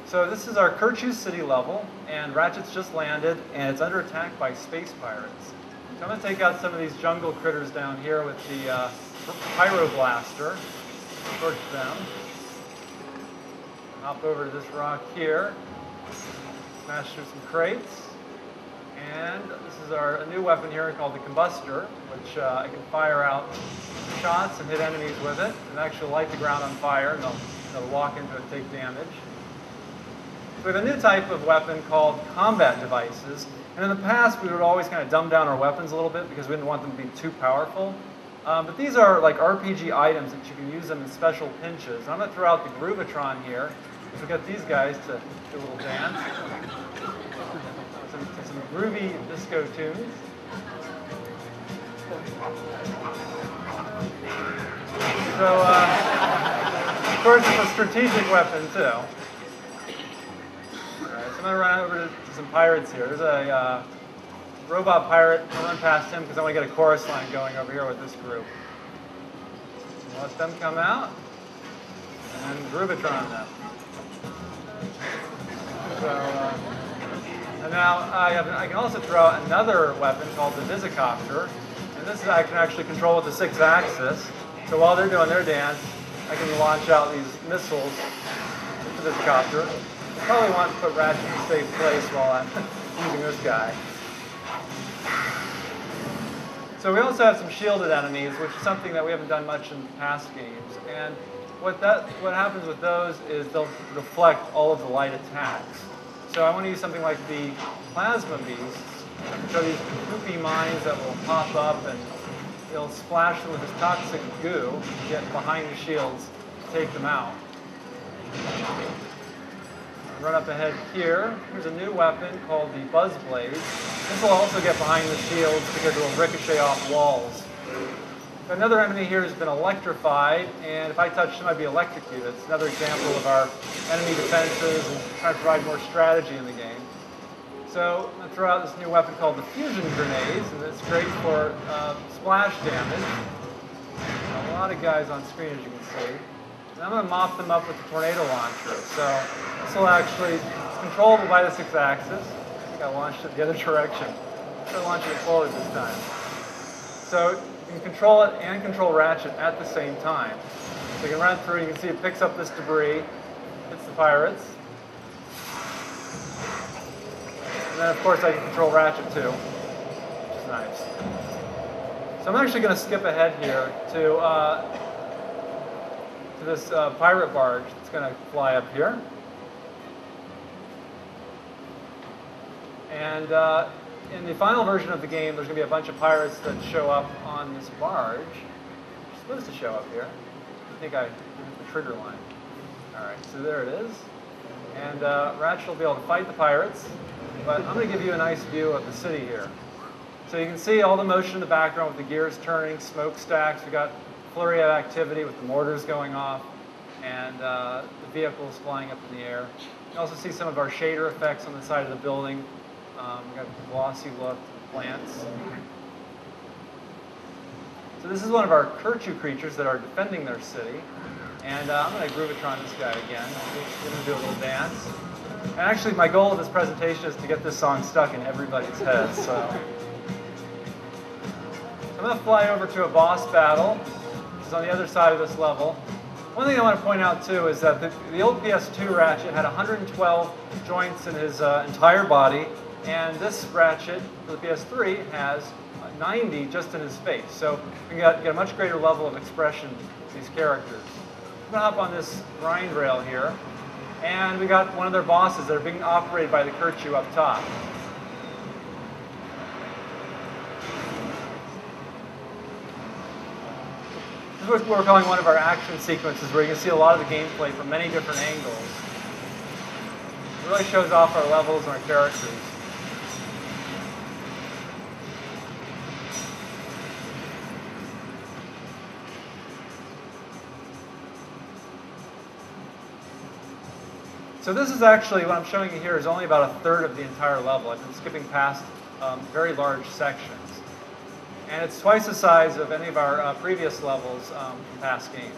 So this is our Kirchu City level, and Ratchet's just landed, and it's under attack by space pirates. So I'm going to take out some of these jungle critters down here with the Pyro Blaster, torch them. Hop over to this rock here, smash through some crates, and this is a new weapon here called the Combustor, which I can fire out shots and hit enemies with it, and actually light the ground on fire, and they'll walk into it and take damage. So we have a new type of weapon called combat devices, and in the past we would always kind of dumb down our weapons a little bit because we didn't want them to be too powerful. But these are like RPG items that you can use them in special pinches. And I'm going to throw out the Groovatron here. So we've got these guys to do a little dance. Some groovy disco tunes. So, of course, it's a strategic weapon, too. All right, so I'm going to run over to some pirates here. There's a robot pirate. I'll run past him because I want to get a chorus line going over here with this group. So let them come out, and Groovatron them. So, and now I can also throw out another weapon called the Visicopter, and this I can actually control with the 6-axis. So while they're doing their dance, I can launch out these missiles with the Visicopter. I probably want to put Ratchet in a safe place while I'm using this guy. So we also have some shielded enemies, which is something that we haven't done much in past games. And what happens with those is they'll deflect all of the light attacks. So I want to use something like the Plasma Beasts, which are these goopy mines that will pop up and it'll splash them with this toxic goo, get behind the shields, take them out. Run up ahead here. Here's a new weapon called the Buzz Blade. This will also get behind the shields because it will ricochet off walls. Another enemy here has been electrified, and if I touch them, I'd be electrocuted. It's another example of our enemy defenses and trying to provide more strategy in the game. So I'm going to throw out this new weapon called the Fusion Grenades, and it's great for splash damage. A lot of guys on screen, as you can see. And I'm going to mop them up with the Tornado Launcher. So this will actually, it's controllable by the 6-axis. I think I launched it the other direction. I'm going to launch it forward this time. So you can control it and control Ratchet at the same time. So you can run through, you can see it picks up this debris, hits the pirates. And then of course I can control Ratchet too, which is nice. So I'm actually going to skip ahead here to this pirate barge that's going to fly up here. And in the final version of the game, there's going to be a bunch of pirates that show up on this barge. It's supposed to show up here. I think I hit the trigger line. All right, so there it is. And Ratchet will be able to fight the pirates. But I'm going to give you a nice view of the city here. So you can see all the motion in the background with the gears turning, smokestacks. We've got flurry of activity with the mortars going off and the vehicles flying up in the air. You can also see some of our shader effects on the side of the building. We've got the glossy look to the plants. So this is one of our Kirchu creatures that are defending their city. And I'm going to Groovatron this guy again. We're going to do a little dance. And actually, my goal of this presentation is to get this song stuck in everybody's head. So I'm going to fly over to a boss battle, which is on the other side of this level. One thing I want to point out, too, is that the old PS2 Ratchet had 112 joints in his entire body, and this Ratchet for the PS3 has 90 just in his face. So we get a much greater level of expression with these characters. I'm going to hop on this grind rail here, and we got one of their bosses that are being operated by the Kirchu up top. This is what we're calling one of our action sequences, where you can see a lot of the gameplay from many different angles. It really shows off our levels and our characters. So this is actually, what I'm showing you here is only about a third of the entire level. I've been skipping past very large sections. And it's twice the size of any of our previous levels from past games.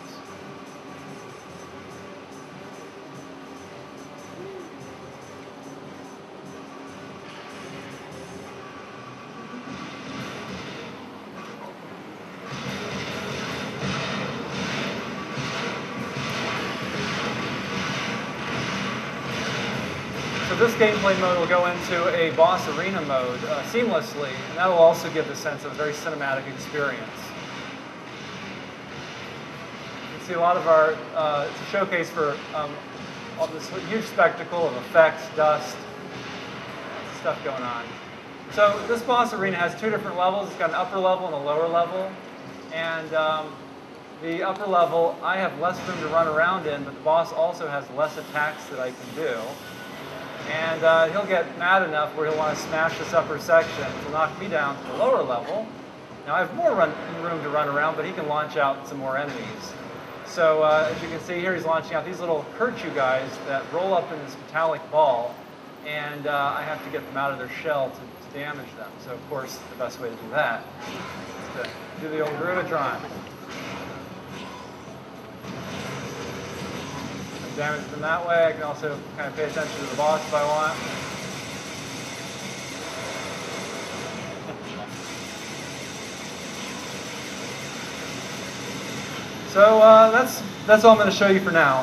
So this gameplay mode will go into a boss arena mode seamlessly, and that will also give the sense of a very cinematic experience. You can see a lot of our, it's a showcase for all this huge spectacle of effects, dust, stuff going on. So this boss arena has two different levels. It's got an upper level and a lower level. And the upper level, I have less room to run around in, but the boss also has less attacks that I can do. And he'll get mad enough where he'll want to smash this upper section to knock me down to the lower level. Now I have more room to run around, but he can launch out some more enemies. So as you can see here, he's launching out these little hurt you guys that roll up in this metallic ball, and I have to get them out of their shell to damage them. So of course, the best way to do that is to do the old Groovitron. Damage them that way. I can also kind of pay attention to the boss if I want. So that's all I'm going to show you for now.